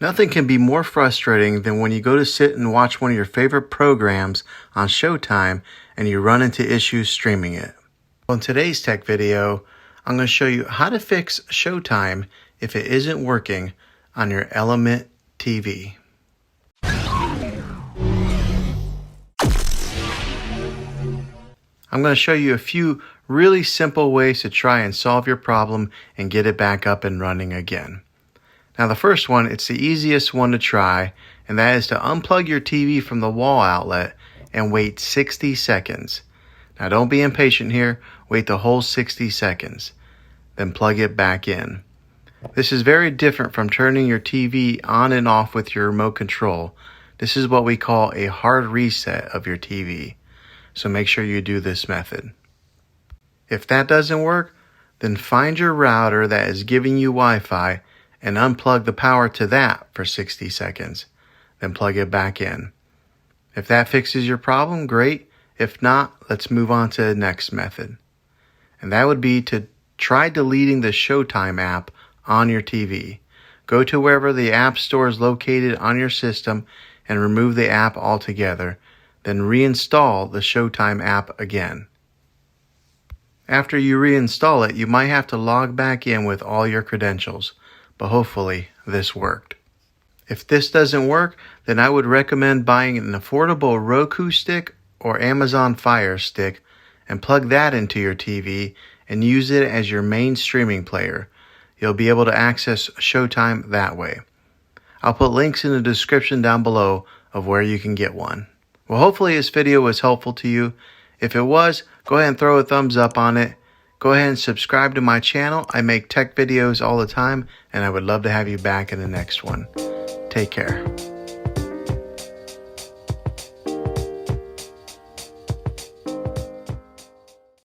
Nothing can be more frustrating than when you go to sit and watch one of your favorite programs on Showtime and you run into issues streaming it. On today's tech video, I'm going to show you how to fix Showtime if it isn't working on your Element TV. I'm going to show you a few really simple ways to try and solve your problem and get it back up and running again. Now the first one, it's the easiest one to try, and that is to unplug your TV from the wall outlet and wait 60 seconds. Now don't be impatient here, wait the whole 60 seconds, then plug it back in. This is very different from turning your TV on and off with your remote control. This is what we call a hard reset of your TV. So make sure you do this method. If that doesn't work, then find your router that is giving you Wi-Fi and unplug the power to that for 60 seconds. Then plug it back in. If that fixes your problem, great. If not, let's move on to the next method. And that would be to try deleting the Showtime app on your TV. Go to wherever the app store is located on your system and remove the app altogether. Then reinstall the Showtime app again. After you reinstall it, you might have to log back in with all your credentials, but hopefully this worked. If this doesn't work, then I would recommend buying an affordable Roku stick or Amazon Fire Stick and plug that into your TV and use it as your main streaming player. You'll be able to access Showtime that way. I'll put links in the description down below of where you can get one. Well, hopefully this video was helpful to you. If it was, go ahead and throw a thumbs up on it. Go ahead and subscribe to my channel. I make tech videos all the time, and I would love to have you back in the next one. Take care.